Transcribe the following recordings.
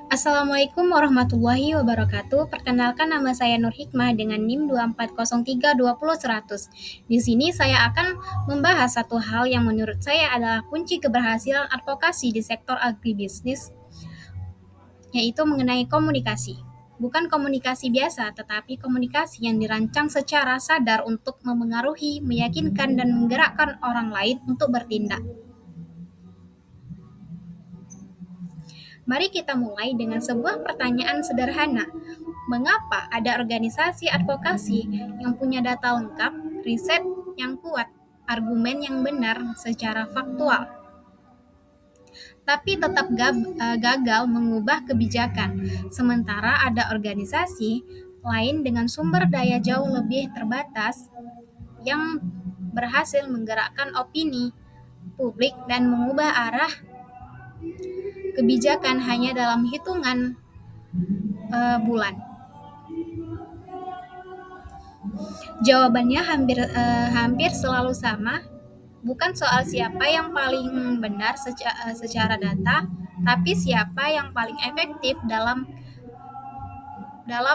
Assalamualaikum warahmatullahi wabarakatuh. Perkenalkan, nama saya Nur Hikmah dengan NIM 240320100. Di sini saya akan membahas satu hal yang menurut saya adalah kunci keberhasilan advokasi di sektor agribisnis, yaitu mengenai komunikasi. Bukan komunikasi biasa, tetapi komunikasi yang dirancang secara sadar untuk memengaruhi, meyakinkan, dan menggerakkan orang lain untuk bertindak. Mari kita mulai dengan sebuah pertanyaan sederhana. Mengapa ada organisasi advokasi yang punya data lengkap, riset yang kuat, argumen yang benar secara faktual, tapi tetap gagal mengubah kebijakan, sementara ada organisasi lain dengan sumber daya jauh lebih terbatas yang berhasil menggerakkan opini publik dan mengubah arah kebijakan hanya dalam hitungan bulan? Jawabannya hampir selalu sama, bukan soal siapa yang paling benar secara data, tapi siapa yang paling efektif dalam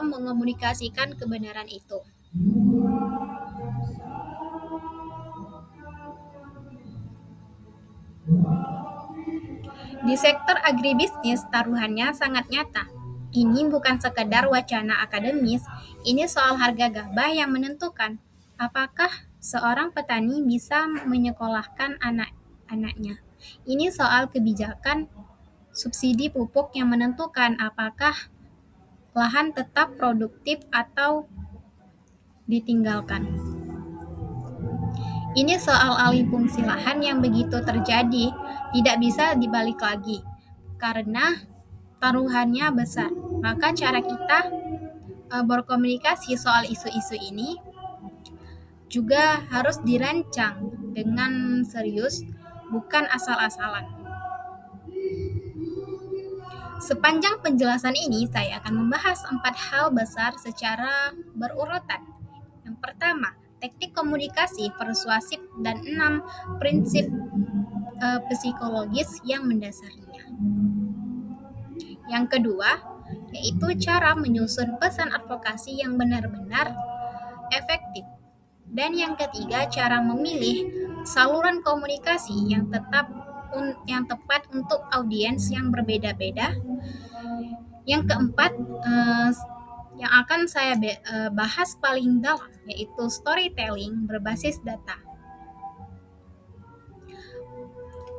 mengomunikasikan kebenaran itu. Di sektor agribisnis, taruhannya sangat nyata. Ini bukan sekedar wacana akademis, ini soal harga gabah yang menentukan apakah seorang petani bisa menyekolahkan anak-anaknya. Ini soal kebijakan subsidi pupuk yang menentukan apakah lahan tetap produktif atau ditinggalkan. Ini soal alih fungsi lahan yang begitu terjadi tidak bisa dibalik lagi karena taruhannya besar. Maka cara kita berkomunikasi soal isu-isu ini juga harus dirancang dengan serius, bukan asal-asalan. Sepanjang penjelasan ini, saya akan membahas 4 hal besar secara berurutan. Yang pertama, teknik komunikasi persuasif dan 6 prinsip psikologis yang mendasarinya. Yang kedua, yaitu cara menyusun pesan advokasi yang benar-benar efektif. Dan yang ketiga, cara memilih saluran komunikasi yang tepat untuk audiens yang berbeda-beda. Yang keempat, yang akan saya bahas paling dalam, yaitu storytelling berbasis data.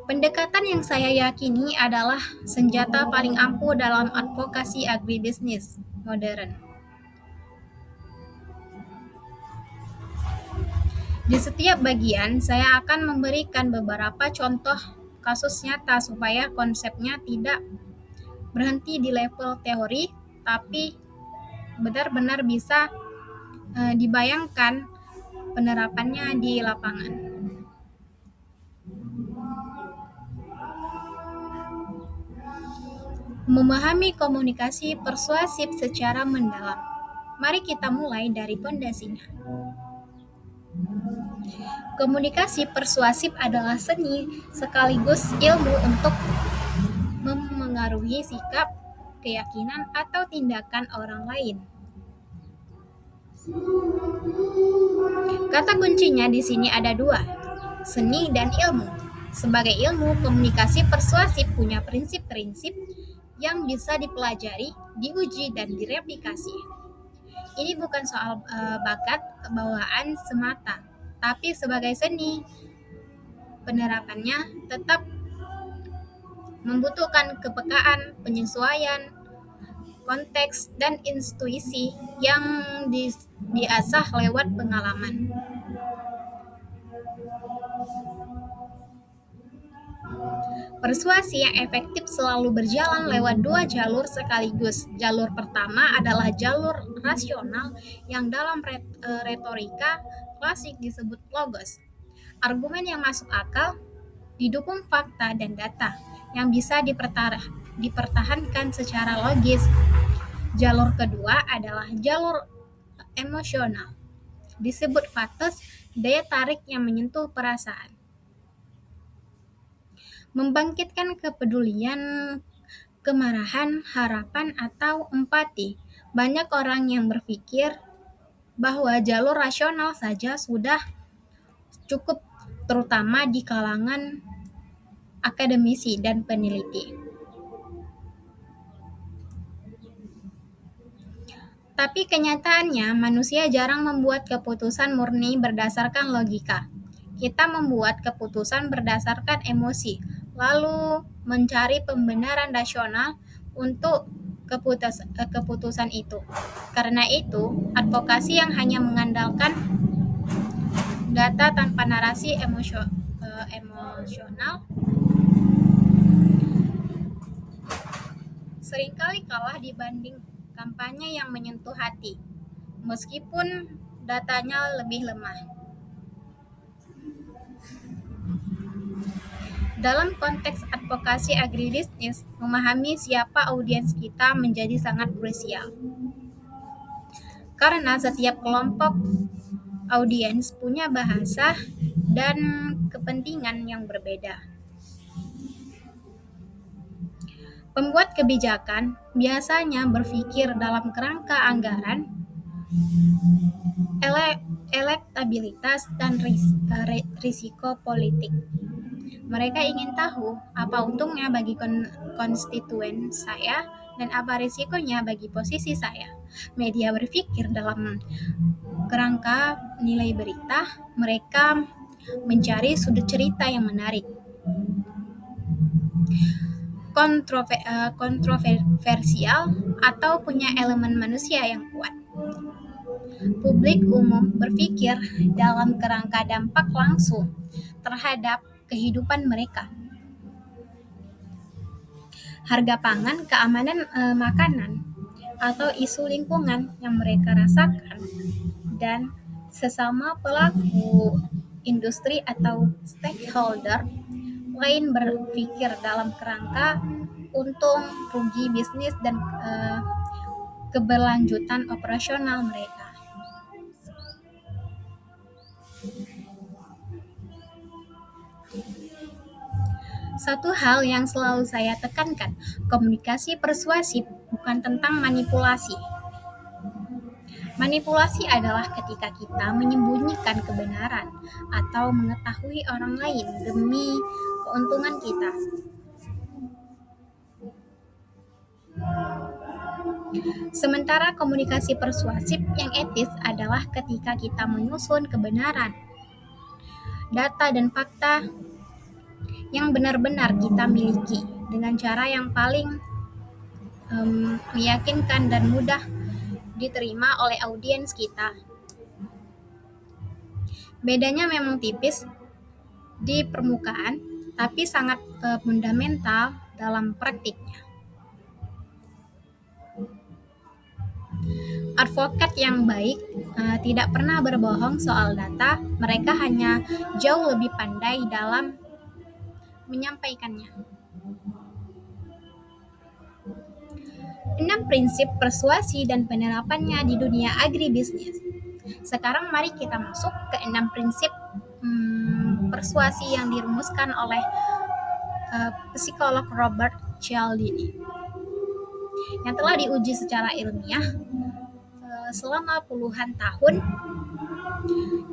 Pendekatan yang saya yakini adalah senjata paling ampuh dalam advokasi agribisnis modern. Di setiap bagian, saya akan memberikan beberapa contoh kasus nyata supaya konsepnya tidak berhenti di level teori, tapi benar-benar bisa dibayangkan penerapannya di lapangan. Memahami komunikasi persuasif secara mendalam. Mari kita mulai dari pondasinya. Komunikasi persuasif adalah seni sekaligus ilmu untuk memengaruhi sikap, keyakinan, atau tindakan orang lain. Kata kuncinya di sini ada 2, seni dan ilmu. Sebagai ilmu, komunikasi persuasif punya prinsip-prinsip yang bisa dipelajari, diuji, dan direplikasi. Ini bukan soal bakat bawaan semata, tapi sebagai seni. Penerapannya tetap membutuhkan kepekaan, penyesuaian, konteks, dan intuisi yang diasah lewat pengalaman. Persuasi yang efektif selalu berjalan lewat 2 jalur sekaligus. Jalur pertama adalah jalur rasional yang dalam retorika klasik disebut logos. Argumen yang masuk akal, didukung fakta dan data, yang bisa dipertahankan secara logis. Jalur kedua adalah jalur emosional, disebut pathos, daya tarik yang menyentuh perasaan. membangkitkan kepedulian, kemarahan, harapan, atau empati. Banyak orang yang berpikir bahwa jalur rasional saja sudah cukup, terutama di kalangan akademisi dan peneliti. Tapi kenyataannya, manusia jarang membuat keputusan murni berdasarkan logika. Kita membuat keputusan berdasarkan emosi, lalu mencari pembenaran rasional untuk keputusan itu. Karena itu, advokasi yang hanya mengandalkan data tanpa narasi emosional seringkali kalah dibanding kampanye yang menyentuh hati, meskipun datanya lebih lemah. Dalam konteks advokasi agribisnis, memahami siapa audiens kita menjadi sangat krusial. Karena setiap kelompok audiens punya bahasa dan kepentingan yang berbeda. Pembuat kebijakan biasanya berpikir dalam kerangka anggaran, elektabilitas, dan risiko politik. Mereka ingin tahu apa untungnya bagi konstituen saya dan apa risikonya bagi posisi saya. Media berpikir dalam kerangka nilai berita, mereka mencari sudut cerita yang menarik, kontroversial, atau punya elemen manusia yang kuat. Publik umum berpikir dalam kerangka dampak langsung terhadap kehidupan mereka. Harga pangan, keamanan makanan, atau isu lingkungan yang mereka rasakan, dan sesama pelaku industri atau stakeholder lain berpikir dalam kerangka untung, rugi bisnis, dan keberlanjutan operasional mereka. Satu hal yang selalu saya tekankan, komunikasi persuasif bukan tentang manipulasi. Manipulasi adalah ketika kita menyembunyikan kebenaran atau mengetahui orang lain demi keuntungan kita. Sementara komunikasi persuasif yang etis adalah ketika kita menyusun kebenaran, data, dan fakta yang benar-benar kita miliki dengan cara yang paling meyakinkan dan mudah diterima oleh audiens kita. Bedanya memang tipis di permukaan, tapi sangat fundamental dalam praktiknya. Advokat yang baik tidak pernah berbohong soal data, mereka hanya jauh lebih pandai dalam menyampaikannya. 6 prinsip persuasi dan penerapannya di dunia agribisnis. Sekarang mari kita masuk ke 6 prinsip persuasi yang dirumuskan oleh psikolog Robert Cialdini, yang telah diuji secara ilmiah selama puluhan tahun,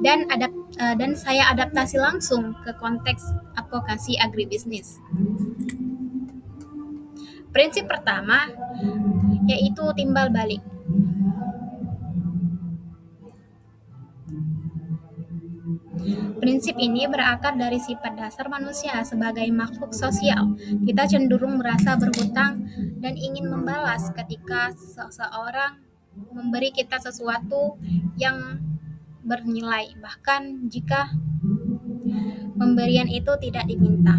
dan saya adaptasi langsung ke konteks advokasi agribisnis. Prinsip pertama yaitu timbal balik. Prinsip ini berakar dari sifat dasar manusia sebagai makhluk sosial. Kita cenderung merasa berhutang dan ingin membalas ketika seseorang memberi kita sesuatu yang bernilai, bahkan jika pemberian itu tidak diminta.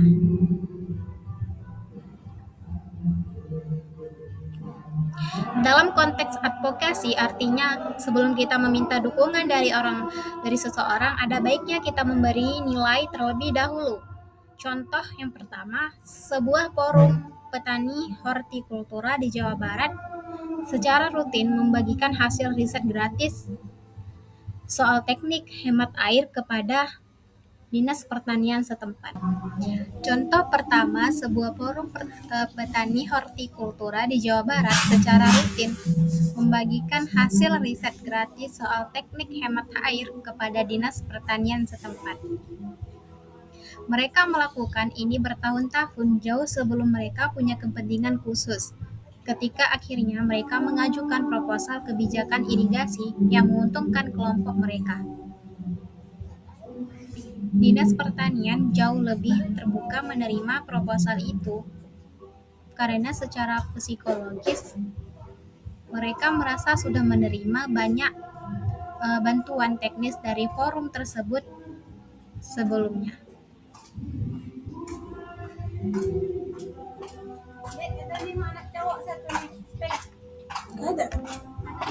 Dalam konteks advokasi, artinya sebelum kita meminta dukungan dari seseorang, ada baiknya kita memberi nilai terlebih dahulu. Contoh yang pertama, sebuah forum petani hortikultura di Jawa Barat secara rutin membagikan hasil riset gratis soal teknik hemat air kepada Dinas Pertanian setempat. Contoh pertama, sebuah forum petani hortikultura di Jawa Barat secara rutin membagikan hasil riset gratis soal teknik hemat air kepada Dinas Pertanian setempat. Mereka melakukan ini bertahun-tahun jauh sebelum mereka punya kepentingan khusus. Ketika akhirnya mereka mengajukan proposal kebijakan irigasi yang menguntungkan kelompok mereka. Dinas Pertanian jauh lebih terbuka menerima proposal itu karena secara psikologis mereka merasa sudah menerima banyak bantuan teknis dari forum tersebut sebelumnya.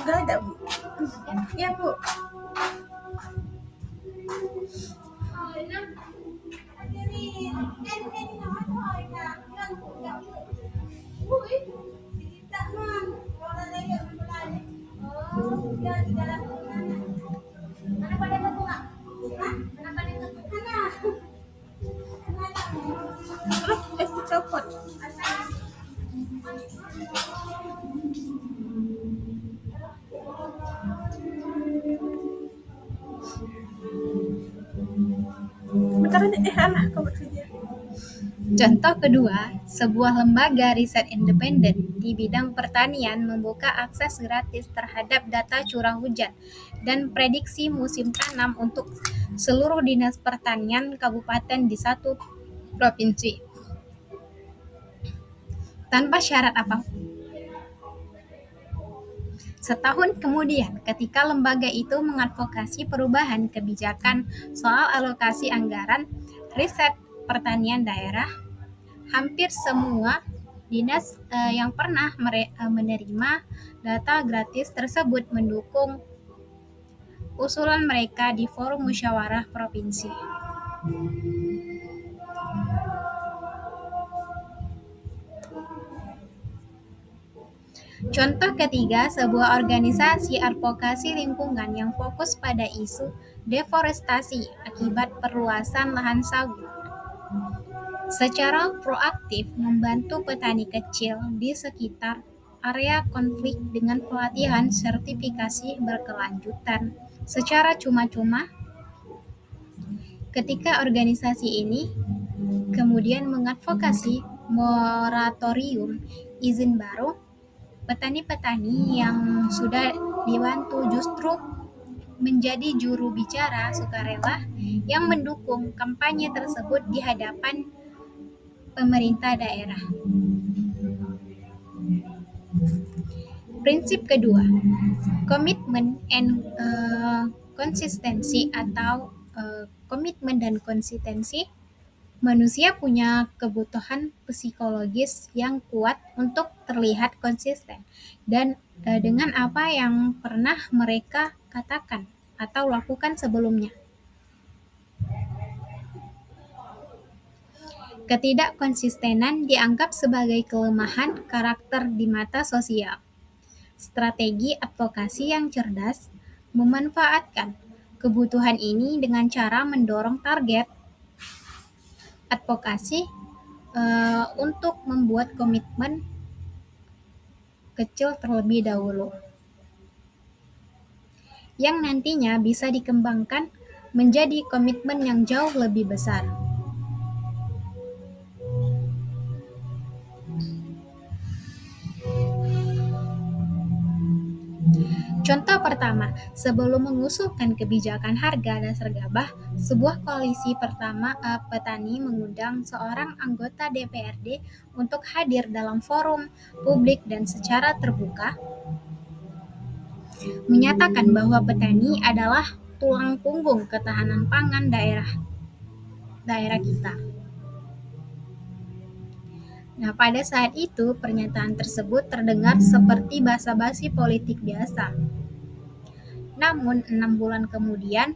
Gak ada, Bu. Iya, Bu. Copot. Contoh kedua, sebuah lembaga riset independen di bidang pertanian membuka akses gratis terhadap data curah hujan dan prediksi musim tanam untuk seluruh dinas pertanian kabupaten di satu provinsi, tanpa syarat apapun. Setahun kemudian, ketika lembaga itu mengadvokasi perubahan kebijakan soal alokasi anggaran riset pertanian daerah, hampir semua dinas yang pernah menerima data gratis tersebut mendukung usulan mereka di forum musyawarah provinsi. Contoh ketiga, sebuah organisasi advokasi lingkungan yang fokus pada isu deforestasi akibat perluasan lahan sawit secara proaktif membantu petani kecil di sekitar area konflik dengan pelatihan sertifikasi berkelanjutan secara cuma-cuma. Ketika organisasi ini kemudian mengadvokasi moratorium izin baru, petani-petani yang sudah dibantu justru menjadi juru bicara sukarela yang mendukung kampanye tersebut di hadapan pemerintah daerah. Prinsip kedua, komitmen and konsistensi atau komitmen dan konsistensi. Manusia punya kebutuhan psikologis yang kuat untuk terlihat konsisten dan dengan apa yang pernah mereka katakan atau lakukan sebelumnya. Ketidakkonsistenan dianggap sebagai kelemahan karakter di mata sosial. Strategi advokasi yang cerdas memanfaatkan kebutuhan ini dengan cara mendorong target advokasi untuk membuat komitmen kecil terlebih dahulu, yang nantinya bisa dikembangkan menjadi komitmen yang jauh lebih besar. Contoh pertama, sebelum mengusulkan kebijakan harga dasar gabah, sebuah koalisi petani mengundang seorang anggota DPRD untuk hadir dalam forum publik dan secara terbuka menyatakan bahwa petani adalah tulang punggung ketahanan pangan daerah kita. Nah, pada saat itu pernyataan tersebut terdengar seperti basa-basi politik biasa. Namun 6 bulan kemudian,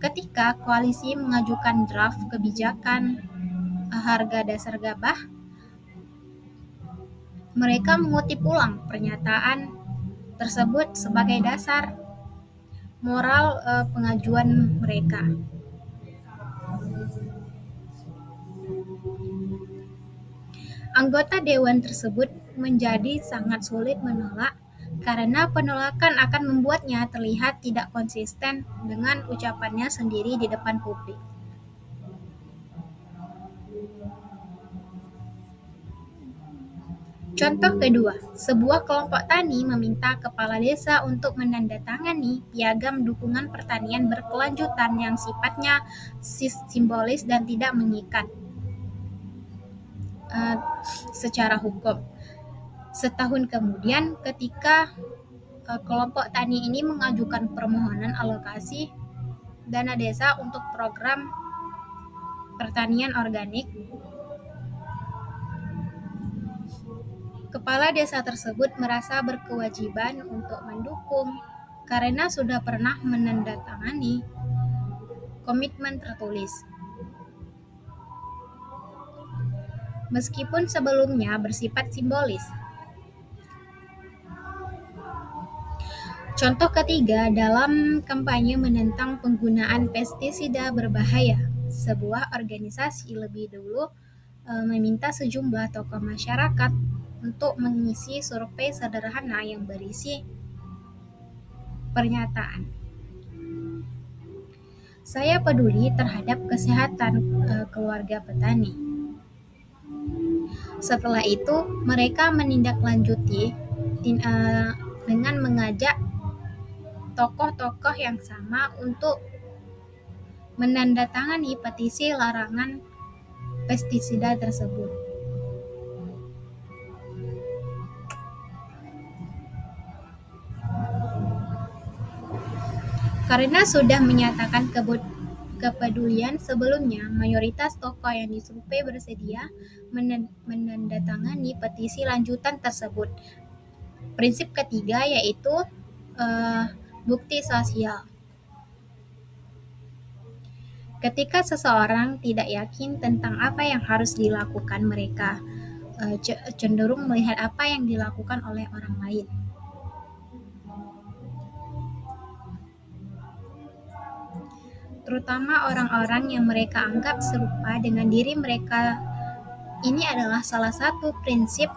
ketika koalisi mengajukan draft kebijakan harga dasar gabah, mereka mengutip ulang pernyataan tersebut sebagai dasar moral pengajuan mereka. Anggota dewan tersebut menjadi sangat sulit menolak karena penolakan akan membuatnya terlihat tidak konsisten dengan ucapannya sendiri di depan publik. Contoh kedua, sebuah kelompok tani meminta kepala desa untuk menandatangani piagam dukungan pertanian berkelanjutan yang sifatnya simbolis dan tidak mengikat secara hukum. Setahun kemudian, ketika kelompok tani ini mengajukan permohonan alokasi dana desa untuk program pertanian organik, kepala desa tersebut merasa berkewajiban untuk mendukung karena sudah pernah menandatangani komitmen tertulis. Meskipun sebelumnya bersifat simbolis. Contoh ketiga, dalam kampanye menentang penggunaan pestisida berbahaya, sebuah organisasi lebih dulu meminta sejumlah tokoh masyarakat untuk mengisi survei sederhana yang berisi pernyataan, "Saya peduli terhadap kesehatan keluarga petani." Setelah itu, mereka menindaklanjuti dengan mengajak tokoh-tokoh yang sama untuk menandatangani petisi larangan pestisida tersebut. Karena sudah menyatakan kepedulian sebelumnya, mayoritas tokoh yang disurvei bersedia menandatangani petisi lanjutan tersebut. Prinsip ketiga yaitu bukti sosial. Ketika seseorang tidak yakin tentang apa yang harus dilakukan, mereka cenderung melihat apa yang dilakukan oleh orang lain. Terutama orang-orang yang mereka anggap serupa dengan diri mereka. Ini adalah salah satu prinsip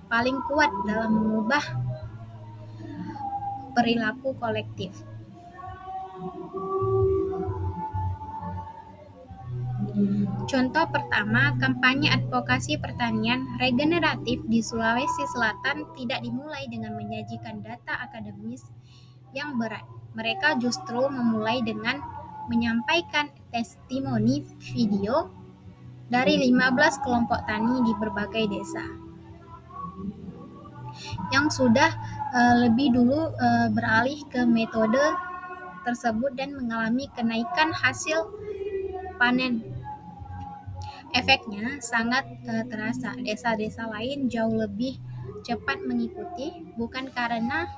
paling kuat dalam mengubah perilaku kolektif. Contoh pertama, kampanye advokasi pertanian regeneratif di Sulawesi Selatan tidak dimulai dengan menyajikan data akademis yang berat. Mereka justru memulai dengan menyampaikan testimoni video dari 15 kelompok tani di berbagai desa yang sudah lebih dulu beralih ke metode tersebut dan mengalami kenaikan hasil panen. Efeknya sangat terasa. Desa-desa lain jauh lebih cepat mengikuti, bukan karena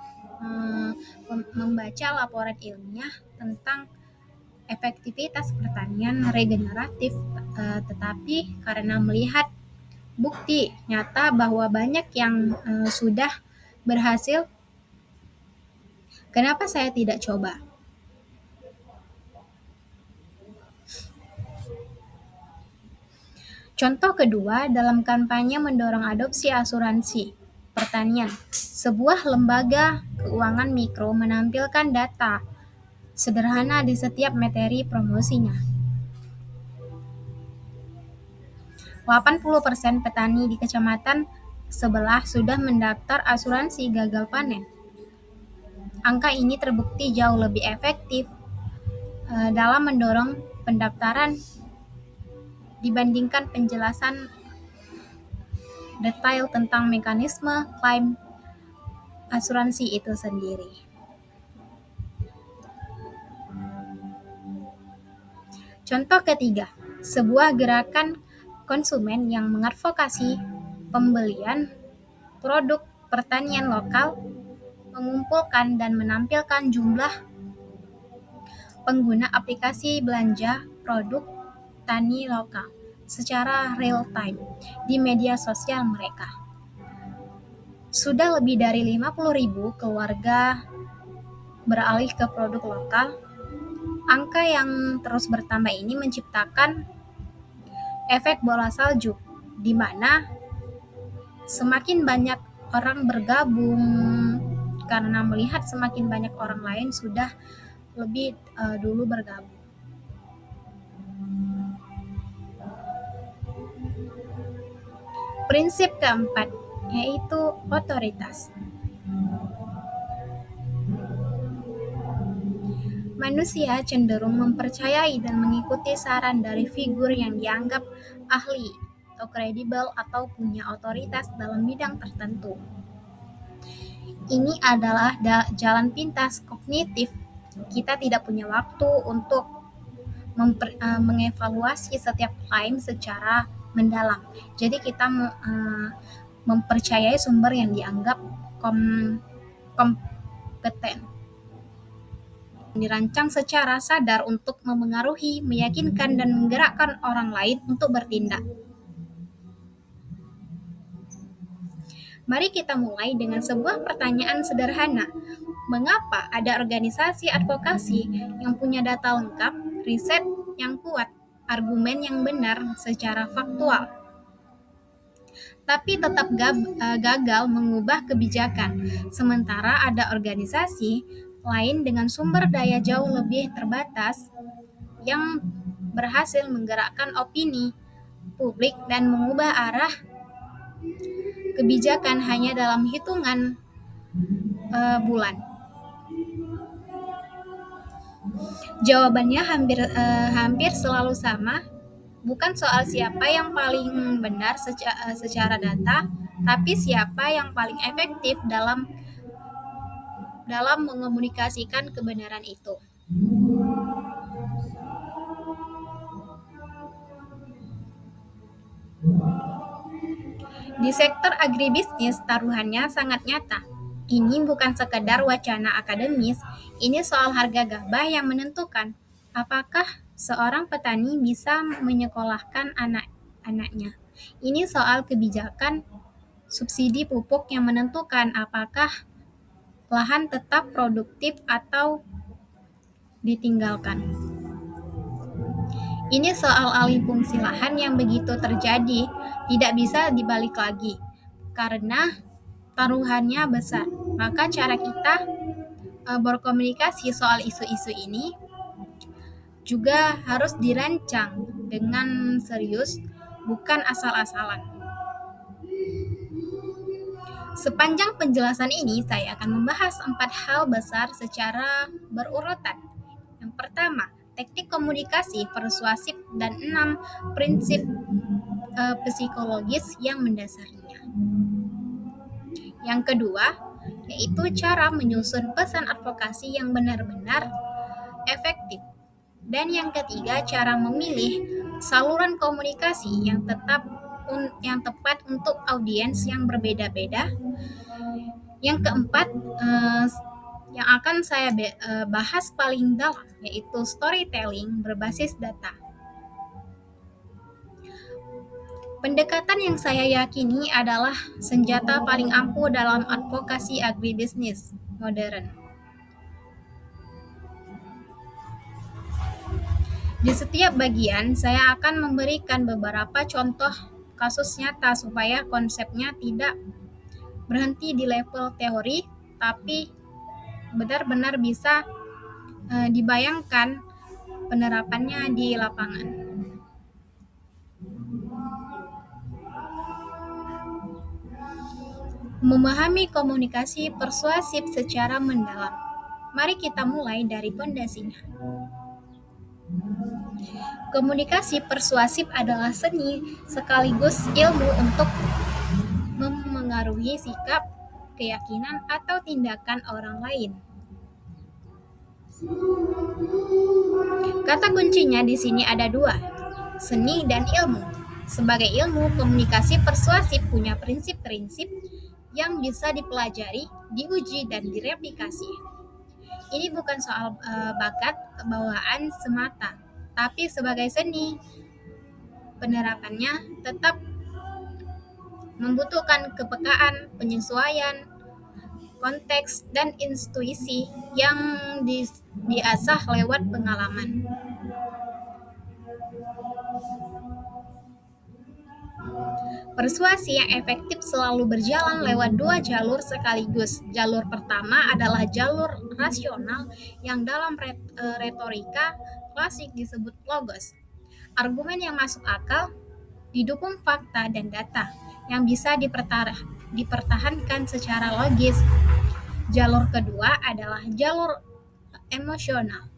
membaca laporan ilmiah tentang efektivitas pertanian regeneratif, tetapi karena melihat bukti nyata bahwa banyak yang sudah berhasil. Kenapa saya tidak coba? Contoh kedua, dalam kampanye mendorong adopsi asuransi pertanian, sebuah lembaga keuangan mikro menampilkan data sederhana di setiap materi promosinya. 80% petani di kecamatan sebelah sudah mendaftar asuransi gagal panen. Angka ini terbukti jauh lebih efektif dalam mendorong pendaftaran dibandingkan penjelasan detail tentang mekanisme klaim asuransi itu sendiri. Contoh ketiga, sebuah gerakan konsumen yang mengadvokasi pembelian produk pertanian lokal mengumpulkan dan menampilkan jumlah pengguna aplikasi belanja produk tani lokal secara real time di media sosial mereka. Sudah lebih dari 50.000 keluarga beralih ke produk lokal. Angka yang terus bertambah ini menciptakan efek bola salju, di mana Semakin banyak orang bergabung karena melihat semakin banyak orang lain sudah lebih dulu bergabung. Prinsip keempat yaitu otoritas. Manusia cenderung mempercayai dan mengikuti saran dari figur yang dianggap ahli atau kredibel atau punya otoritas dalam bidang tertentu. Ini adalah jalan pintas kognitif. Kita tidak punya waktu untuk mengevaluasi setiap klaim secara mendalam. Jadi kita mempercayai sumber yang dianggap kompeten. Dirancang secara sadar untuk memengaruhi, meyakinkan, dan menggerakkan orang lain untuk bertindak. Mari kita mulai dengan sebuah pertanyaan sederhana. Mengapa ada organisasi advokasi yang punya data lengkap, riset yang kuat, argumen yang benar secara faktual, tapi tetap gagal mengubah kebijakan, sementara ada organisasi lain dengan sumber daya jauh lebih terbatas yang berhasil menggerakkan opini publik dan mengubah arah kebijakan hanya dalam hitungan bulan? Jawabannya hampir selalu sama, bukan soal siapa yang paling benar secara data, tapi siapa yang paling efektif dalam mengomunikasikan kebenaran itu. Di sektor agribisnis, taruhannya sangat nyata. Ini bukan sekedar wacana akademis, ini soal harga gabah yang menentukan apakah seorang petani bisa menyekolahkan anak-anaknya. Ini soal kebijakan subsidi pupuk yang menentukan apakah lahan tetap produktif atau ditinggalkan. Ini soal alih fungsi lahan yang begitu terjadi tidak bisa dibalik lagi karena taruhannya besar. Maka cara kita berkomunikasi soal isu-isu ini juga harus dirancang dengan serius, bukan asal-asalan. Sepanjang penjelasan ini, saya akan membahas 4 hal besar secara berurutan. Yang pertama, teknik komunikasi persuasif dan 6 prinsip psikologis yang mendasarinya. Yang kedua, yaitu cara menyusun pesan advokasi yang benar-benar efektif. Dan yang ketiga, cara memilih saluran komunikasi yang tepat untuk audiens yang berbeda-beda. Yang keempat, yang akan saya bahas paling dalam, yaitu storytelling berbasis data. Pendekatan yang saya yakini adalah senjata paling ampuh dalam advokasi agribisnis modern. Di setiap bagian, saya akan memberikan beberapa contoh kasus nyata supaya konsepnya tidak berhenti di level teori, tapi benar-benar bisa dibayangkan penerapannya di lapangan. Memahami komunikasi persuasif secara mendalam. Mari kita mulai dari pondasinya. Komunikasi persuasif adalah seni sekaligus ilmu untuk memengaruhi sikap, keyakinan, atau tindakan orang lain. Kata kuncinya di sini ada 2, seni dan ilmu. Sebagai ilmu, komunikasi persuasif punya prinsip-prinsip yang bisa dipelajari, diuji, dan direplikasi. Ini bukan soal bakat bawaan semata, tapi sebagai seni. Penerapannya tetap membutuhkan kepekaan, penyesuaian, konteks, dan intuisi yang diasah lewat pengalaman. Persuasi yang efektif selalu berjalan lewat dua jalur sekaligus. Jalur pertama adalah jalur rasional yang dalam retorika klasik disebut logos. Argumen yang masuk akal, didukung fakta dan data, yang bisa dipertahankan secara logis. Jalur kedua adalah jalur emosional,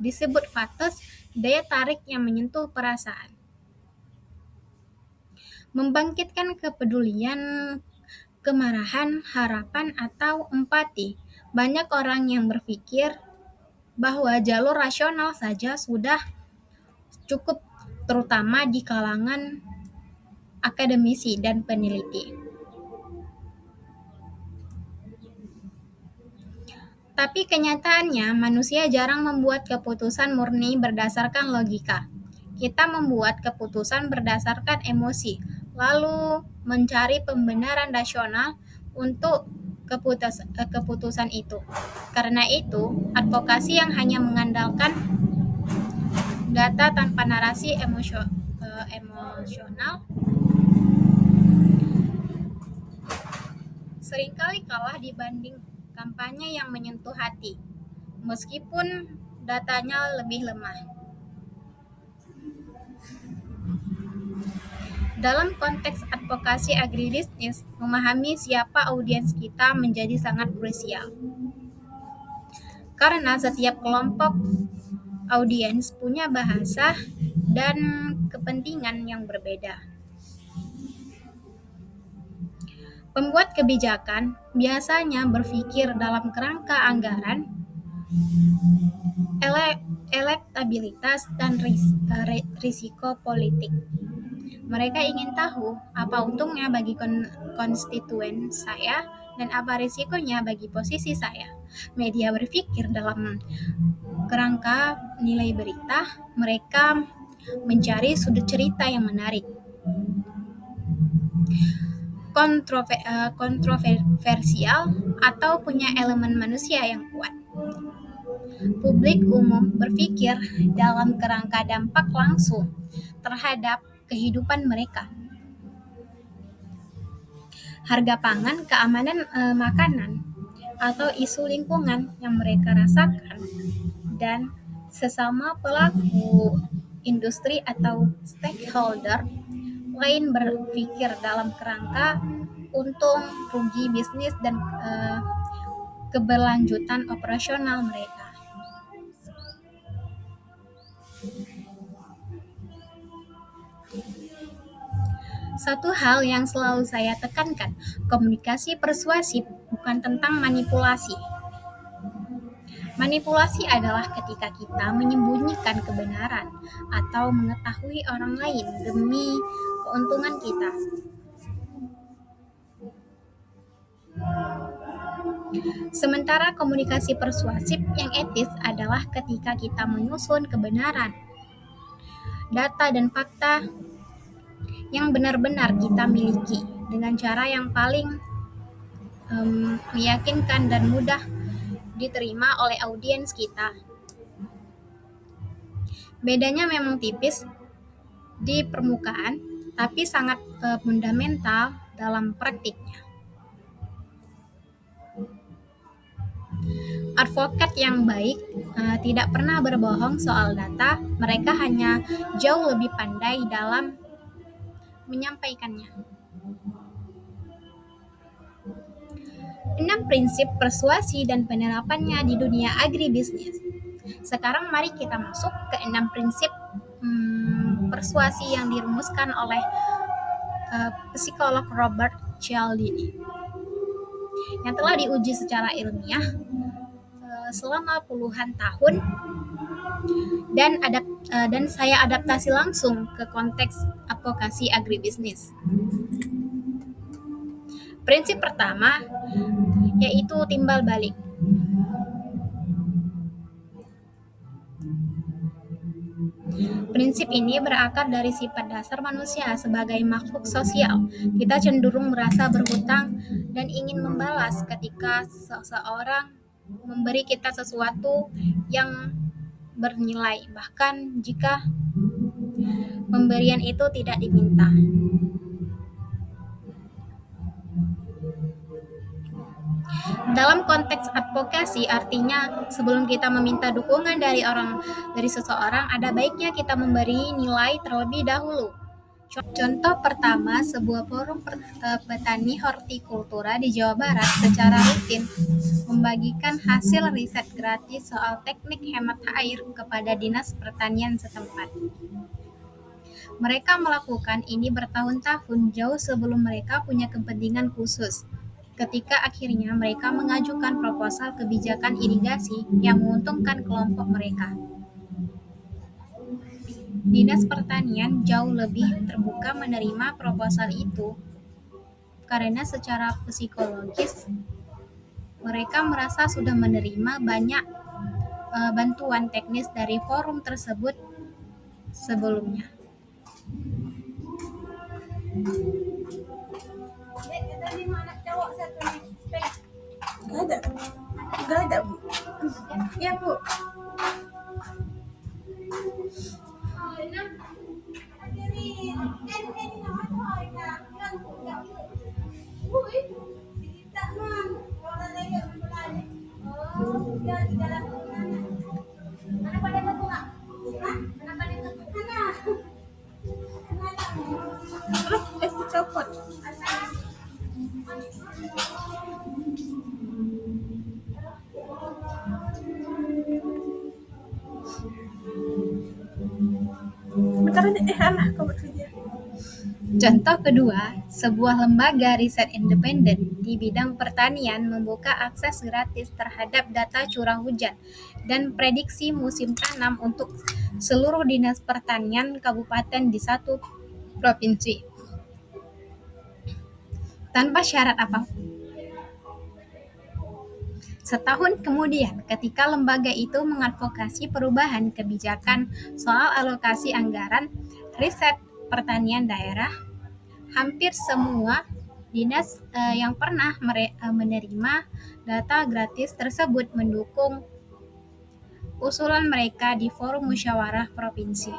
disebut fatos, daya tarik yang menyentuh perasaan. Membangkitkan kepedulian, kemarahan, harapan, atau empati. Banyak orang yang berpikir bahwa jalur rasional saja sudah cukup, terutama di kalangan akademisi dan peneliti. Tapi kenyataannya, manusia jarang membuat keputusan murni berdasarkan logika. Kita membuat keputusan berdasarkan emosi, lalu mencari pembenaran rasional untuk keputusan itu. Karena itu, advokasi yang hanya mengandalkan data tanpa narasi emosional seringkali kalah dibanding kampanye yang menyentuh hati, meskipun datanya lebih lemah. Dalam konteks advokasi agribisnis, memahami siapa audiens kita menjadi sangat krusial. Karena setiap kelompok audiens punya bahasa dan kepentingan yang berbeda. Pembuat kebijakan biasanya berpikir dalam kerangka anggaran, elektabilitas, dan risiko politik. Mereka ingin tahu apa untungnya bagi konstituen saya dan apa risikonya bagi posisi saya. Media berpikir dalam kerangka nilai berita, mereka mencari sudut cerita yang menarik, kontroversial, atau punya elemen manusia yang kuat. Publik umum berpikir dalam kerangka dampak langsung terhadap kehidupan mereka. Harga pangan, keamanan makanan, atau isu lingkungan yang mereka rasakan, dan sesama pelaku industri atau stakeholder lain berpikir dalam kerangka untung, rugi bisnis, dan keberlanjutan operasional mereka. Satu hal yang selalu saya tekankan, komunikasi persuasif bukan tentang manipulasi. Manipulasi adalah ketika kita menyembunyikan kebenaran atau mengetahui orang lain demi keuntungan kita. Sementara komunikasi persuasif yang etis adalah ketika kita menyusun kebenaran, data, dan fakta yang benar-benar kita miliki dengan cara yang paling meyakinkan dan mudah diterima oleh audiens kita. Bedanya memang tipis di permukaan, tapi sangat fundamental dalam praktiknya. Advokat yang baik tidak pernah berbohong soal data, mereka hanya jauh lebih pandai dalam menyampaikannya. 6 prinsip persuasi dan penerapannya di dunia agribisnis. Sekarang mari kita masuk ke 6 prinsip persuasi yang dirumuskan oleh psikolog Robert Cialdini yang telah diuji secara ilmiah selama puluhan tahun dan saya adaptasi langsung ke konteks advokasi agribisnis. Prinsip pertama yaitu timbal balik. Prinsip ini berakar dari sifat dasar manusia sebagai makhluk sosial. Kita cenderung merasa berhutang dan ingin membalas ketika seseorang memberi kita sesuatu yang bernilai, bahkan jika pemberian itu tidak diminta. Dalam konteks advokasi, artinya sebelum kita meminta dukungan dari seseorang, ada baiknya kita memberi nilai terlebih dahulu. Contoh pertama, sebuah forum petani hortikultura di Jawa Barat secara rutin membagikan hasil riset gratis soal teknik hemat air kepada Dinas Pertanian setempat. Mereka melakukan ini bertahun-tahun jauh sebelum mereka punya kepentingan khusus. Ketika akhirnya mereka mengajukan proposal kebijakan irigasi yang menguntungkan kelompok mereka. Dinas Pertanian jauh lebih terbuka menerima proposal itu karena secara psikologis mereka merasa sudah menerima banyak bantuan teknis dari forum tersebut sebelumnya. Gak ada, Bu. Ya, Bu. Copot. Bentar aja, kau bekerja. Contoh kedua, sebuah lembaga riset independen di bidang pertanian membuka akses gratis terhadap data curah hujan dan prediksi musim tanam untuk seluruh dinas pertanian kabupaten di satu provinsi, tanpa syarat apapun. Setahun kemudian, ketika lembaga itu mengadvokasi perubahan kebijakan soal alokasi anggaran riset pertanian daerah, hampir semua dinas yang pernah menerima data gratis tersebut mendukung usulan mereka di forum musyawarah provinsi.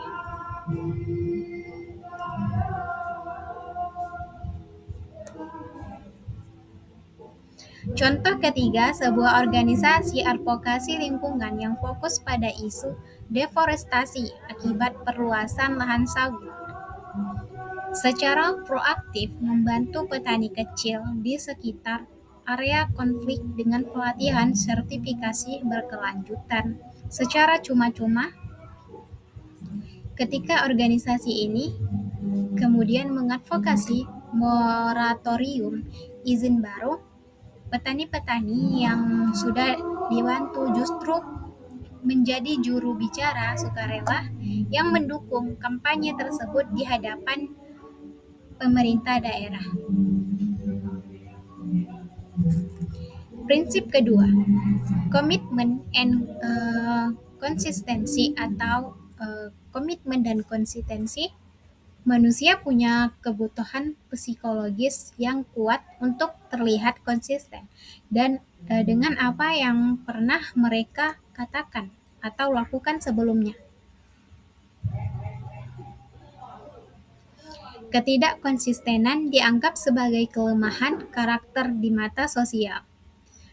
Contoh ketiga, sebuah organisasi advokasi lingkungan yang fokus pada isu deforestasi akibat perluasan lahan sawit secara proaktif membantu petani kecil di sekitar area konflik dengan pelatihan sertifikasi berkelanjutan secara cuma-cuma. Ketika organisasi ini kemudian mengadvokasi moratorium izin baru, petani-petani yang sudah dibantu justru menjadi juru bicara sukarela yang mendukung kampanye tersebut di hadapan pemerintah daerah. Prinsip kedua, komitmen and konsistensi atau komitmen dan konsistensi. Manusia punya kebutuhan psikologis yang kuat untuk terlihat konsisten dan dengan apa yang pernah mereka katakan atau lakukan sebelumnya. Ketidakkonsistenan dianggap sebagai kelemahan karakter di mata sosial.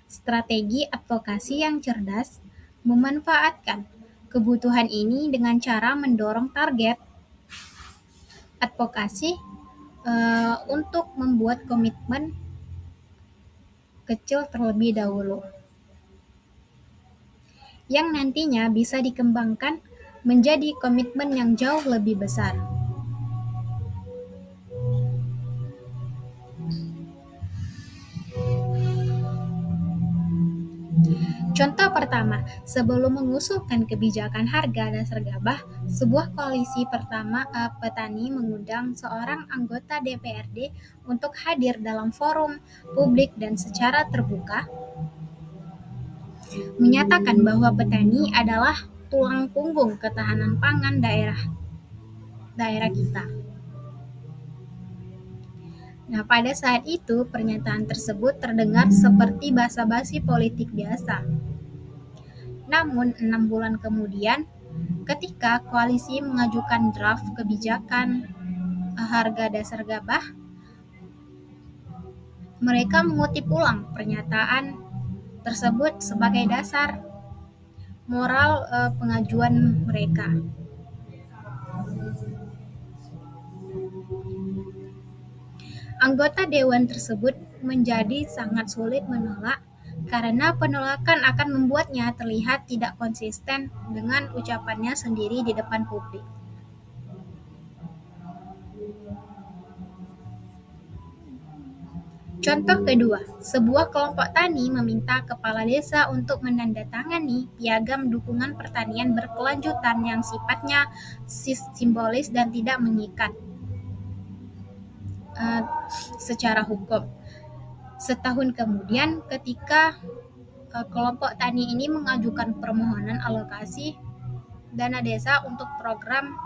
Strategi advokasi yang cerdas memanfaatkan kebutuhan ini dengan cara mendorong target advokasi untuk membuat komitmen kecil terlebih dahulu, yang nantinya bisa dikembangkan menjadi komitmen yang jauh lebih besar. Contoh pertama, sebelum mengusulkan kebijakan harga dasar gabah, sebuah koalisi petani mengundang seorang anggota DPRD untuk hadir dalam forum publik dan secara terbuka menyatakan bahwa petani adalah tulang punggung ketahanan pangan daerah kita. Nah, pada saat itu pernyataan tersebut terdengar seperti basa-basi politik biasa. Namun 6 bulan kemudian, ketika koalisi mengajukan draft kebijakan harga dasar gabah, Mereka mengutip ulang pernyataan tersebut sebagai dasar moral pengajuan mereka. Anggota dewan tersebut menjadi sangat sulit menolak karena penolakan akan membuatnya terlihat tidak konsisten dengan ucapannya sendiri di depan publik. Contoh kedua, sebuah kelompok tani meminta kepala desa untuk menandatangani piagam dukungan pertanian berkelanjutan yang sifatnya simbolis dan tidak mengikat secara hukum. Setahun kemudian, ketika kelompok tani ini mengajukan permohonan alokasi dana desa untuk program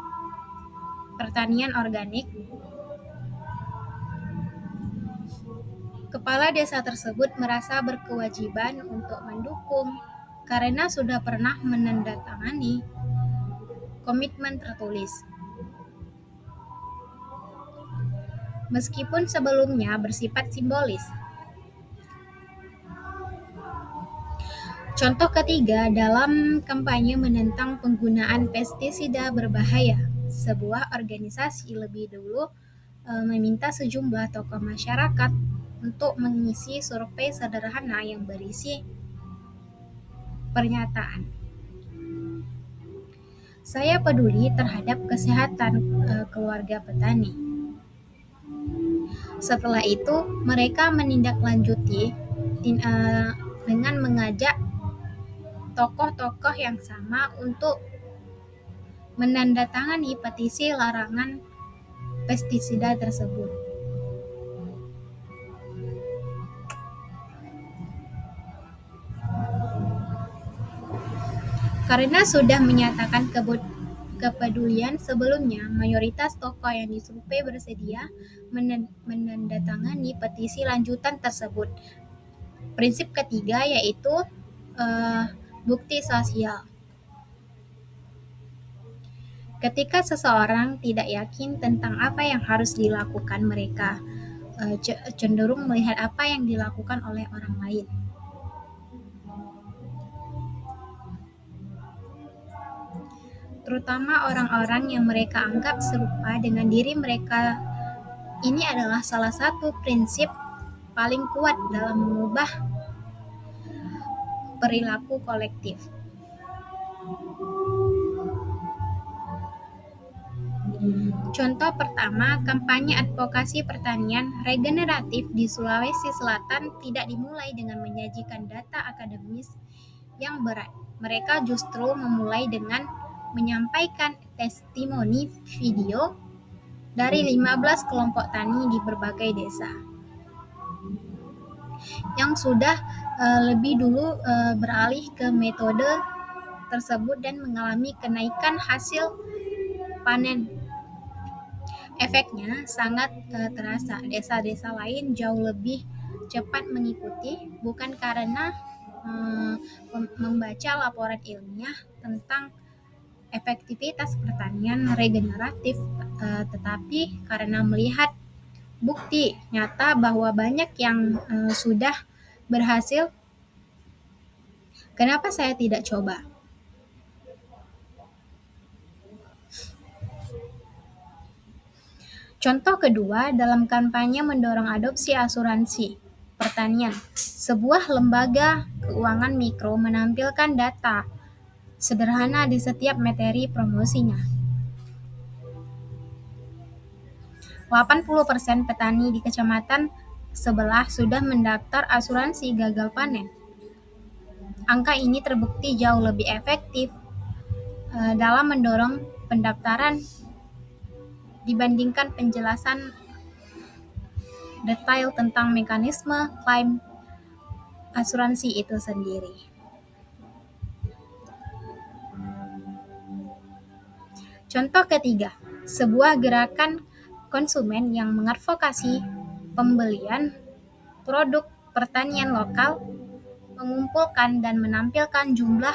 pertanian organik, kepala desa tersebut merasa berkewajiban untuk mendukung karena sudah pernah menandatangani komitmen tertulis. Meskipun sebelumnya bersifat simbolis. Contoh ketiga, dalam kampanye menentang penggunaan pestisida berbahaya, sebuah organisasi lebih dulu meminta sejumlah tokoh masyarakat untuk mengisi survei sederhana yang berisi pernyataan, "Saya peduli terhadap kesehatan keluarga petani." Setelah itu, mereka menindaklanjuti dengan mengajak tokoh-tokoh yang sama untuk menandatangani petisi larangan pestisida tersebut. Karena sudah menyatakan kepedulian sebelumnya, mayoritas tokoh yang disurvei bersedia menandatangani petisi lanjutan tersebut. Prinsip ketiga yaitu bukti sosial. Ketika seseorang tidak yakin tentang apa yang harus dilakukan, mereka cenderung melihat apa yang dilakukan oleh orang lain. Terutama orang-orang yang mereka anggap serupa dengan diri mereka. Ini adalah salah satu prinsip paling kuat dalam mengubah perilaku kolektif. Contoh pertama, kampanye advokasi pertanian regeneratif di Sulawesi Selatan tidak dimulai dengan menyajikan data akademis yang berat. Mereka justru memulai dengan menyampaikan testimoni video dari 15 kelompok tani di berbagai desa yang sudah lebih dulu beralih ke metode tersebut dan mengalami kenaikan hasil panen. Efeknya sangat terasa. Desa-desa lain jauh lebih cepat mengikuti, bukan karena membaca laporan ilmiah tentang efektivitas pertanian regeneratif, tetapi karena melihat bukti nyata bahwa banyak yang sudah berhasil. Kenapa saya tidak coba? Contoh kedua, dalam kampanye mendorong adopsi asuransi pertanian, sebuah lembaga keuangan mikro menampilkan data sederhana di setiap materi promosinya. 80% petani di kecamatan sebelah sudah mendaftar asuransi gagal panen. Angka ini terbukti jauh lebih efektif dalam mendorong pendaftaran dibandingkan penjelasan detail tentang mekanisme klaim asuransi itu sendiri. Contoh ketiga, sebuah gerakan konsumen yang mengadvokasi pembelian produk pertanian lokal mengumpulkan dan menampilkan jumlah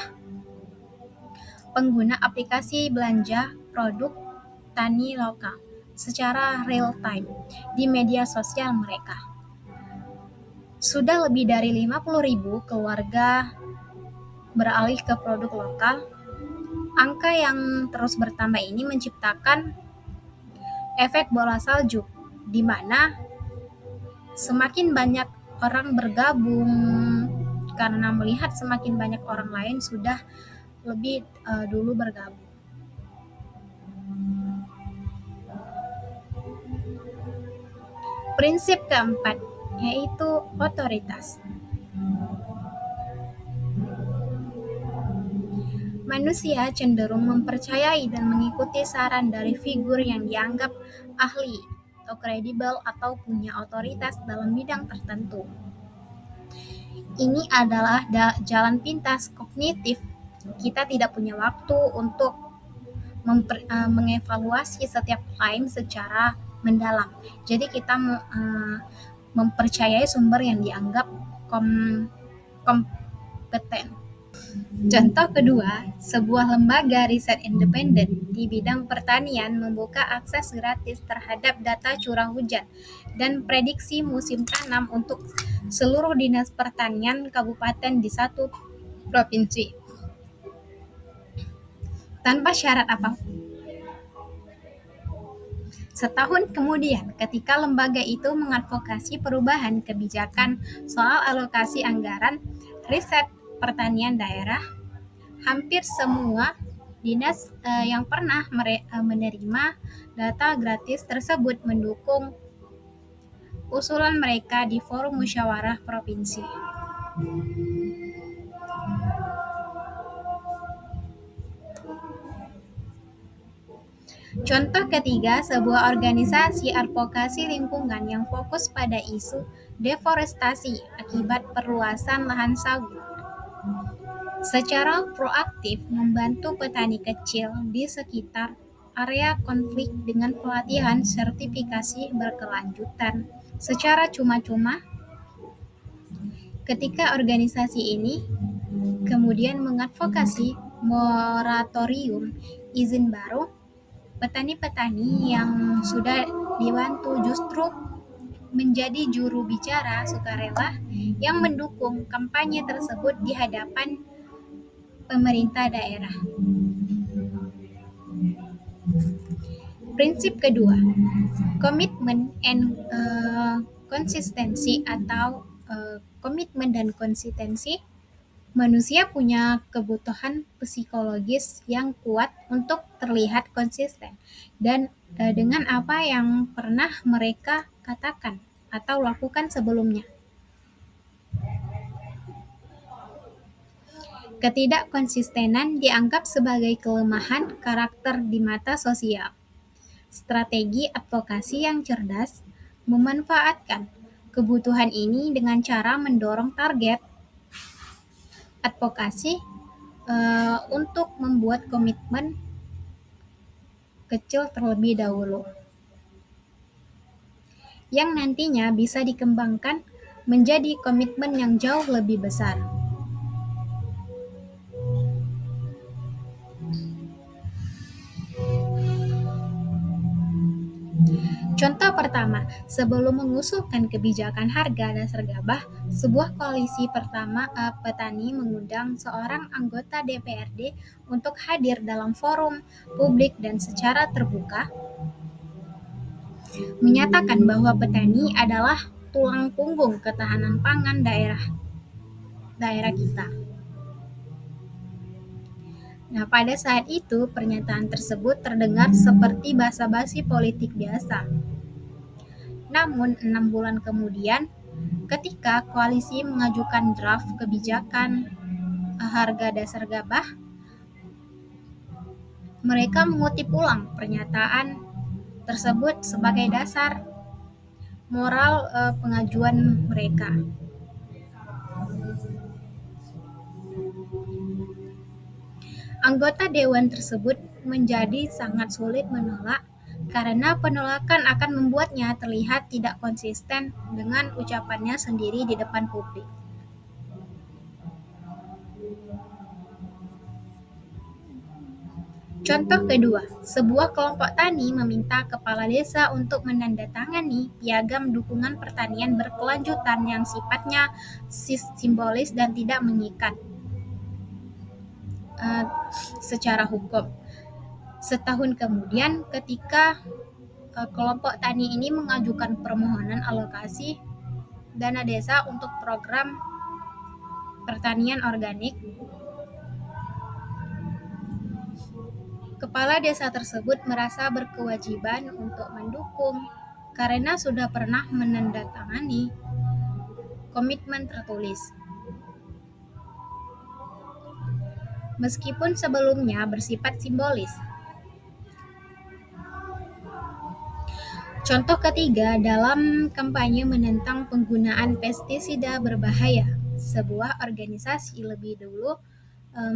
pengguna aplikasi belanja produk tani lokal secara real time di media sosial mereka. Sudah lebih dari 50.000 keluarga beralih ke produk lokal. Angka yang terus bertambah ini menciptakan efek bola salju, di mana semakin banyak orang bergabung karena melihat semakin banyak orang lain sudah lebih dulu bergabung. Prinsip keempat yaitu otoritas. Manusia cenderung mempercayai dan mengikuti saran dari figur yang dianggap ahli atau kredibel atau punya otoritas dalam bidang tertentu. Ini adalah jalan pintas kognitif. Kita tidak punya waktu untuk mengevaluasi setiap klaim secara mendalam. Jadi kita mempercayai sumber yang dianggap kompeten. Contoh kedua, sebuah lembaga riset independen di bidang pertanian membuka akses gratis terhadap data curah hujan dan prediksi musim tanam untuk seluruh dinas pertanian kabupaten di satu provinsi, tanpa syarat apapun. Setahun kemudian, ketika lembaga itu mengadvokasi perubahan kebijakan soal alokasi anggaran riset pertanian daerah, hampir semua dinas yang pernah menerima data gratis tersebut mendukung usulan mereka di forum musyawarah provinsi. Contoh ketiga, sebuah organisasi advokasi lingkungan yang fokus pada isu deforestasi akibat perluasan lahan sawit secara proaktif membantu petani kecil di sekitar area konflik dengan pelatihan sertifikasi berkelanjutan secara cuma-cuma. Ketika organisasi ini kemudian mengadvokasi moratorium izin baru, petani-petani yang sudah dibantu justru menjadi juru bicara sukarela yang mendukung kampanye tersebut di hadapan pemerintah daerah. Prinsip kedua, komitmen and konsistensi atau komitmen dan konsistensi. Manusia punya kebutuhan psikologis yang kuat untuk terlihat konsisten dan dengan apa yang pernah mereka katakan atau lakukan sebelumnya. Ketidakkonsistenan dianggap sebagai kelemahan karakter di mata sosial. Strategi advokasi yang cerdas memanfaatkan kebutuhan ini dengan cara mendorong target advokasi untuk membuat komitmen kecil terlebih dahulu, yang nantinya bisa dikembangkan menjadi komitmen yang jauh lebih besar. Contoh pertama, sebelum mengusulkan kebijakan harga dasar gabah, sebuah koalisi petani mengundang seorang anggota DPRD untuk hadir dalam forum publik dan secara terbuka menyatakan bahwa petani adalah tulang punggung ketahanan pangan daerah kita. Nah, pada saat itu pernyataan tersebut terdengar seperti basa-basi politik biasa. Namun 6 bulan kemudian, ketika koalisi mengajukan draft kebijakan harga dasar gabah, mereka mengutip ulang pernyataan tersebut sebagai dasar moral pengajuan mereka. Anggota dewan tersebut menjadi sangat sulit menolak karena penolakan akan membuatnya terlihat tidak konsisten dengan ucapannya sendiri di depan publik. Contoh kedua, sebuah kelompok tani meminta kepala desa untuk menandatangani piagam dukungan pertanian berkelanjutan yang sifatnya simbolis dan tidak mengikat secara hukum. Setahun kemudian, ketika kelompok tani ini mengajukan permohonan alokasi dana desa untuk program pertanian organik, kepala desa tersebut merasa berkewajiban untuk mendukung karena sudah pernah menandatangani komitmen tertulis. Meskipun sebelumnya bersifat simbolis. Contoh ketiga, dalam kampanye menentang penggunaan pestisida berbahaya, sebuah organisasi lebih dulu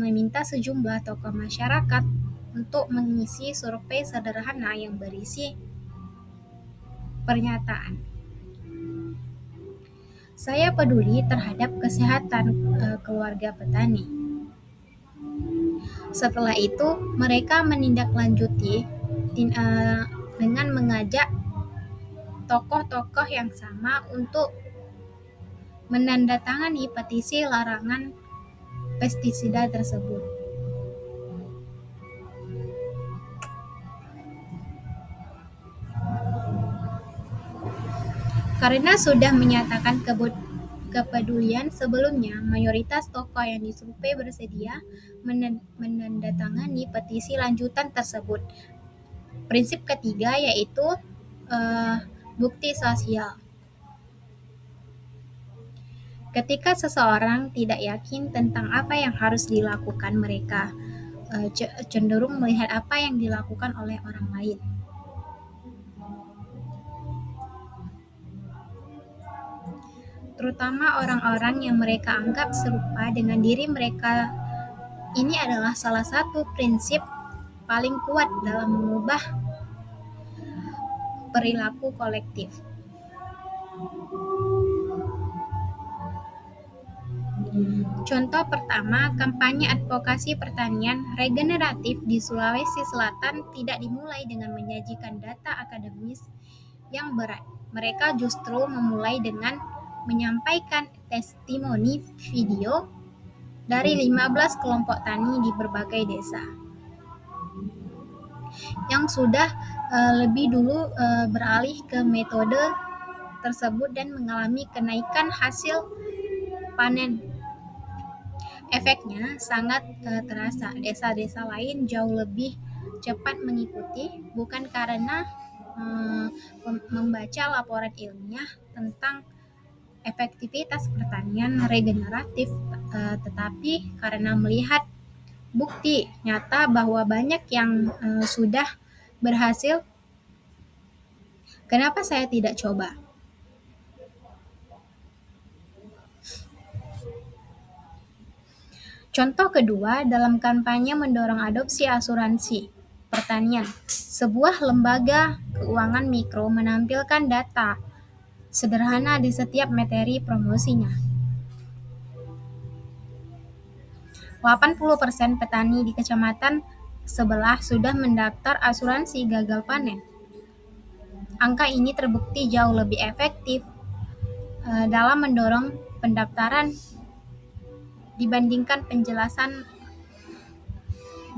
meminta sejumlah tokoh masyarakat untuk mengisi survei sederhana yang berisi pernyataan, "Saya peduli terhadap kesehatan keluarga petani." Setelah itu, mereka menindaklanjuti dengan mengajak tokoh-tokoh yang sama untuk menandatangani petisi larangan pestisida tersebut. Karena sudah menyatakan kepedulian sebelumnya, mayoritas tokoh yang disurvei bersedia menandatangani petisi lanjutan tersebut. Prinsip ketiga yaitu bukti sosial. Ketika seseorang tidak yakin tentang apa yang harus dilakukan, mereka cenderung melihat apa yang dilakukan oleh orang lain. Terutama orang-orang yang mereka anggap serupa dengan diri mereka. Ini adalah salah satu prinsip paling kuat dalam mengubah perilaku kolektif. Contoh pertama, kampanye advokasi pertanian regeneratif di Sulawesi Selatan tidak dimulai dengan menyajikan data akademis yang berat. Mereka justru memulai dengan menyampaikan testimoni video dari 15 kelompok tani di berbagai desa yang sudah lebih dulu beralih ke metode tersebut dan mengalami kenaikan hasil panen. Efeknya sangat terasa. Desa-desa lain jauh lebih cepat mengikuti, bukan karena membaca laporan ilmiah tentang efektivitas pertanian regeneratif, tetapi karena melihat bukti nyata bahwa banyak yang sudah berhasil. Kenapa saya tidak coba? Contoh kedua, dalam kampanye mendorong adopsi asuransi pertanian, sebuah lembaga keuangan mikro menampilkan data sederhana di setiap materi promosinya. 80% petani di kecamatan sebelah sudah mendaftar asuransi gagal panen. Angka ini terbukti jauh lebih efektif dalam mendorong pendaftaran dibandingkan penjelasan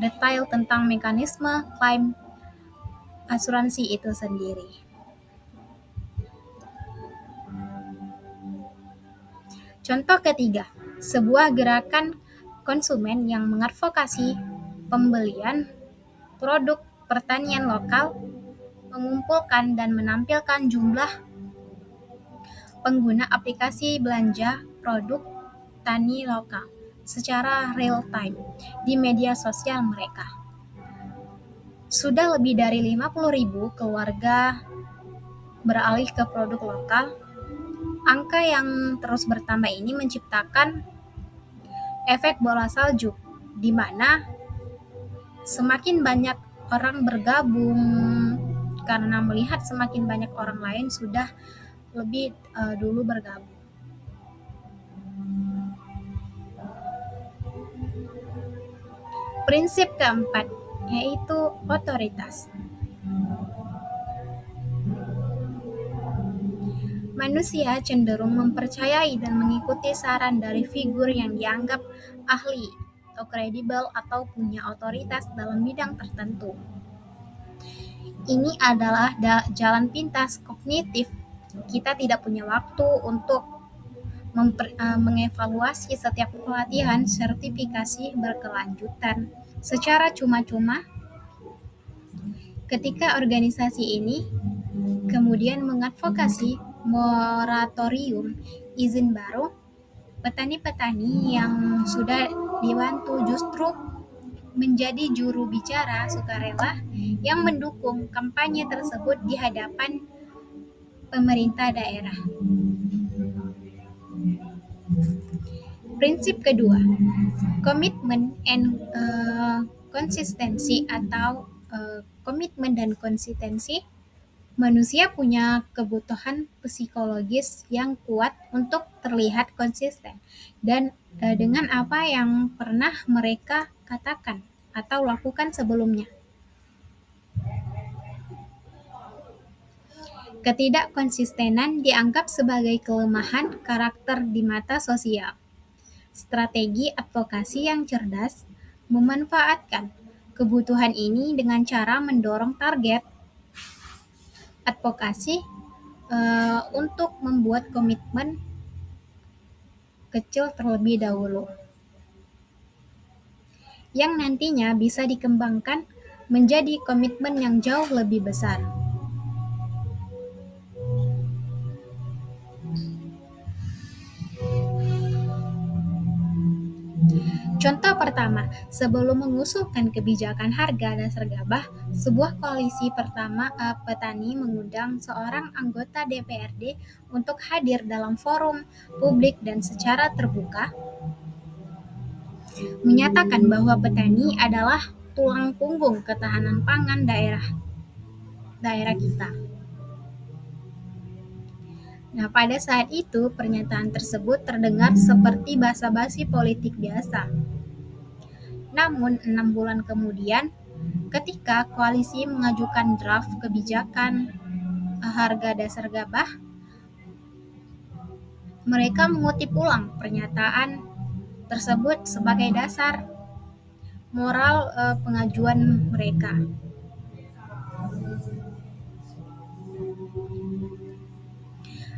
detail tentang mekanisme klaim asuransi itu sendiri. Contoh ketiga, sebuah gerakan konsumen yang mengadvokasi pembelian produk pertanian lokal mengumpulkan dan menampilkan jumlah pengguna aplikasi belanja produk tani lokal secara real time di media sosial mereka. Sudah lebih dari 50.000 keluarga beralih ke produk lokal. Angka yang terus bertambah ini menciptakan efek bola salju, di mana semakin banyak orang bergabung karena melihat semakin banyak orang lain sudah lebih dulu bergabung. Prinsip keempat, yaitu otoritas. Manusia cenderung mempercayai dan mengikuti saran dari figur yang dianggap ahli atau kredibel atau punya otoritas dalam bidang tertentu. Ini adalah jalan pintas kognitif. Kita tidak punya waktu untuk mengevaluasi setiap pelatihan sertifikasi berkelanjutan secara cuma-cuma. Ketika organisasi ini kemudian mengadvokasi moratorium izin baru, petani-petani yang sudah dibantu justru menjadi juru bicara sukarela yang mendukung kampanye tersebut di hadapan pemerintah daerah. Prinsip kedua, komitmen and konsistensi atau komitmen dan konsistensi. Manusia punya kebutuhan psikologis yang kuat untuk terlihat konsisten dan dengan apa yang pernah mereka katakan atau lakukan sebelumnya. Ketidakkonsistenan dianggap sebagai kelemahan karakter di mata sosial. Strategi advokasi yang cerdas memanfaatkan kebutuhan ini dengan cara mendorong target advokasi untuk membuat komitmen kecil terlebih dahulu, yang nantinya bisa dikembangkan menjadi komitmen yang jauh lebih besar. Contoh pertama, sebelum mengusulkan kebijakan harga dasar gabah, sebuah koalisi pertama petani mengundang seorang anggota DPRD untuk hadir dalam forum publik dan secara terbuka menyatakan bahwa petani adalah tulang punggung ketahanan pangan daerah kita. Nah, pada saat itu pernyataan tersebut terdengar seperti basa-basi politik biasa. Namun 6 bulan kemudian, ketika koalisi mengajukan draft kebijakan harga dasar gabah, mereka mengutip ulang pernyataan tersebut sebagai dasar moral pengajuan mereka.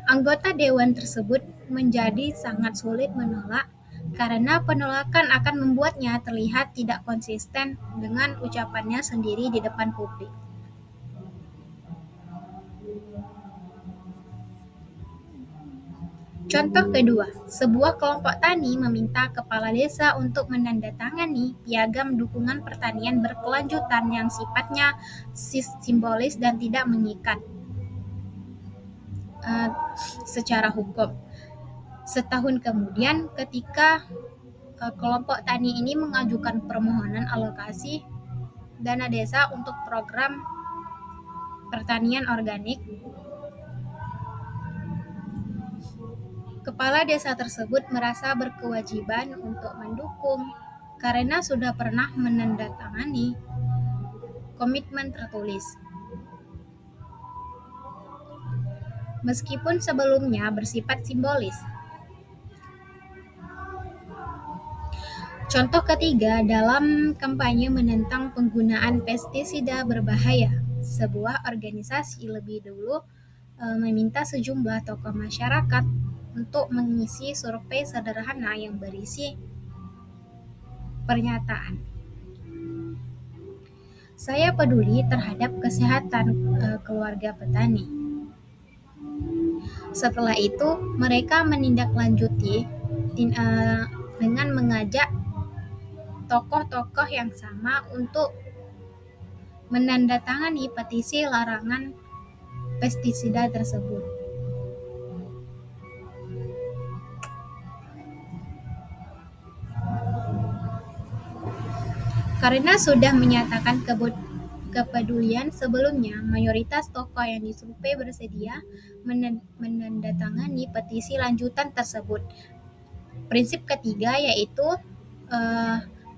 Anggota dewan tersebut menjadi sangat sulit menolak karena penolakan akan membuatnya terlihat tidak konsisten dengan ucapannya sendiri di depan publik. Contoh kedua, sebuah kelompok tani meminta kepala desa untuk menandatangani piagam dukungan pertanian berkelanjutan yang sifatnya simbolis dan tidak mengikat secara hukum. Setahun kemudian, ketika kelompok tani ini mengajukan permohonan alokasi dana desa untuk program pertanian organik, kepala desa tersebut merasa berkewajiban untuk mendukung karena sudah pernah menandatangani komitmen tertulis. Meskipun sebelumnya bersifat simbolis. Contoh ketiga, dalam kampanye menentang penggunaan pestisida berbahaya, sebuah organisasi lebih dulu meminta sejumlah tokoh masyarakat untuk mengisi survei sederhana yang berisi pernyataan, "Saya peduli terhadap kesehatan keluarga petani." Setelah itu, mereka menindaklanjuti dengan mengajak tokoh-tokoh yang sama untuk menandatangani petisi larangan pestisida tersebut. Karena sudah menyatakan kepedulian sebelumnya, mayoritas tokoh yang disurvei bersedia menandatangani petisi lanjutan tersebut. Prinsip ketiga yaitu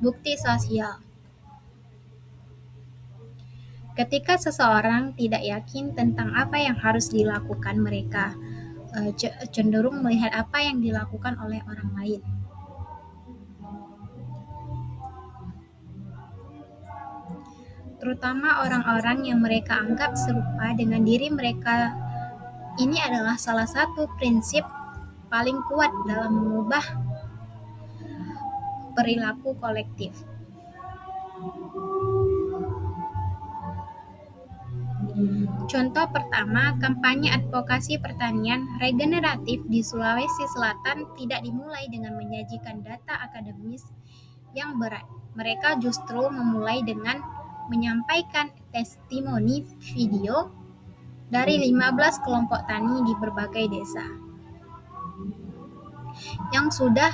bukti sosial. Ketika seseorang tidak yakin tentang apa yang harus dilakukan, mereka cenderung melihat apa yang dilakukan oleh orang lain. Terutama orang-orang yang mereka anggap serupa dengan diri mereka. Ini adalah salah satu prinsip paling kuat dalam mengubah perilaku kolektif. Contoh pertama, kampanye advokasi pertanian regeneratif di Sulawesi Selatan tidak dimulai dengan menyajikan data akademis yang berat. Mereka justru memulai dengan menyampaikan testimoni video dari 15 kelompok tani di berbagai desa yang sudah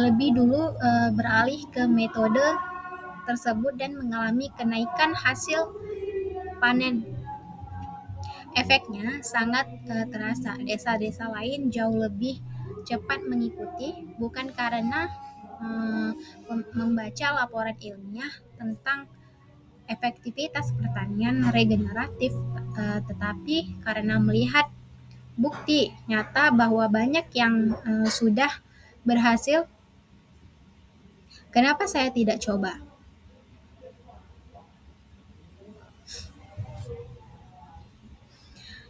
lebih dulu beralih ke metode tersebut dan mengalami kenaikan hasil panen. Efeknya sangat terasa. Desa-desa lain jauh lebih cepat mengikuti, bukan karena membaca laporan ilmiah tentang efektivitas pertanian regeneratif, tetapi karena melihat bukti nyata bahwa banyak yang sudah berhasil. Kenapa saya tidak coba?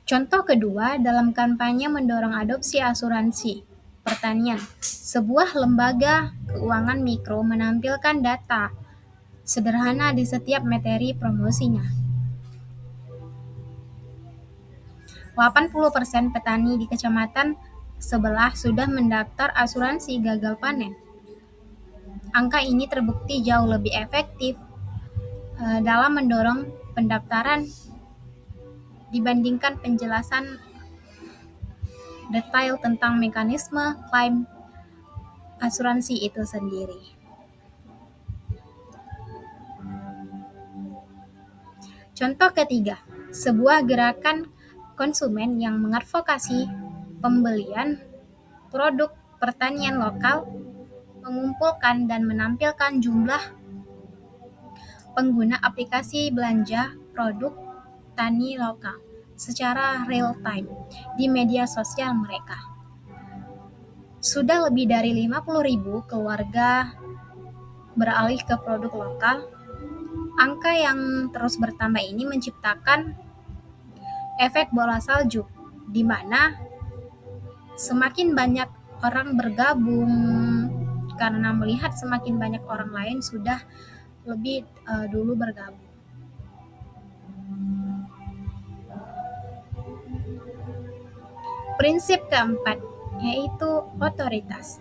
Contoh kedua, dalam kampanye mendorong adopsi asuransi pertanian, sebuah lembaga keuangan mikro menampilkan data sederhana di setiap materi promosinya. 80% petani di kecamatan sebelah sudah mendaftar asuransi gagal panen. Angka ini terbukti jauh lebih efektif dalam mendorong pendaftaran dibandingkan penjelasan detail tentang mekanisme klaim asuransi itu sendiri. Contoh ketiga, sebuah gerakan konsumen yang mengadvokasi pembelian produk pertanian lokal mengumpulkan dan menampilkan jumlah pengguna aplikasi belanja produk tani lokal secara real time di media sosial mereka. Sudah lebih dari 50.000 keluarga beralih ke produk lokal. Angka yang terus bertambah ini menciptakan efek bola salju, di mana semakin banyak orang bergabung karena melihat semakin banyak orang lain sudah lebih dulu bergabung. Prinsip keempat, yaitu otoritas.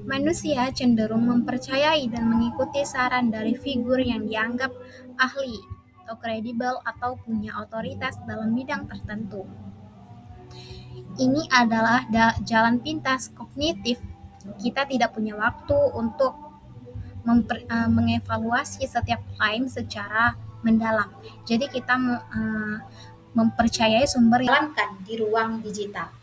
Manusia cenderung mempercayai dan mengikuti saran dari figur yang dianggap ahli atau kredibel atau punya otoritas dalam bidang tertentu. Ini adalah jalan pintas kognitif. Kita tidak punya waktu untuk mengevaluasi setiap klaim secara mendalam. Jadi kita mempercayai sumber yang dijalankan di ruang digital.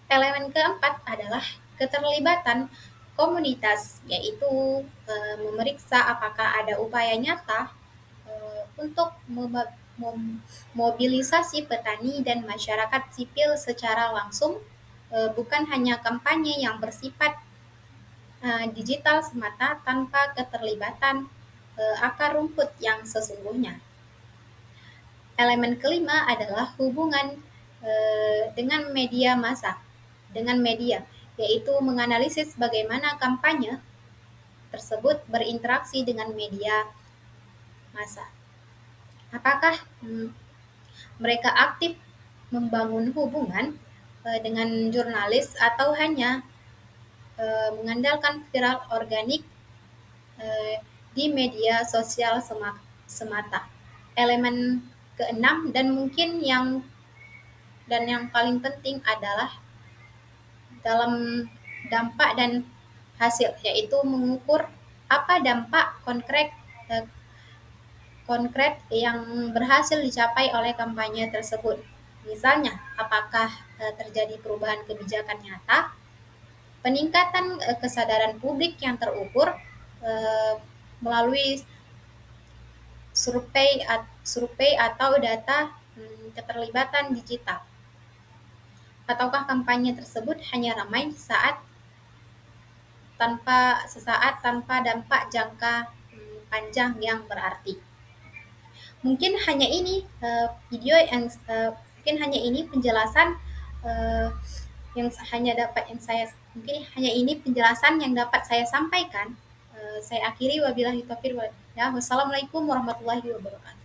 Elemen keempat adalah keterlibatan komunitas, yaitu memeriksa apakah ada upaya nyata untuk memobilisasi petani dan masyarakat sipil secara langsung, bukan hanya kampanye yang bersifat digital semata tanpa keterlibatan akar rumput yang sesungguhnya. Elemen kelima adalah hubungan dengan media massa, yaitu menganalisis bagaimana kampanye tersebut berinteraksi dengan media massa. Apakah mereka aktif membangun hubungan dengan jurnalis atau hanya mengandalkan viral organik di media sosial semata. Elemen keenam dan mungkin yang paling penting adalah dalam dampak dan hasil, yaitu mengukur apa dampak konkret yang berhasil dicapai oleh kampanye tersebut. Misalnya, apakah terjadi perubahan kebijakan nyata, peningkatan kesadaran publik yang terukur melalui survei atau data keterlibatan digital, ataukah kampanye tersebut hanya ramai sesaat tanpa dampak jangka panjang yang berarti. Mungkin hanya ini video yang mungkin hanya ini penjelasan eh, yang hanya dapat yang saya mungkin hanya ini penjelasan yang dapat saya sampaikan. Saya akhiri, wabillahi taufiq wal hidayah. Wassalamualaikum warahmatullahi wabarakatuh.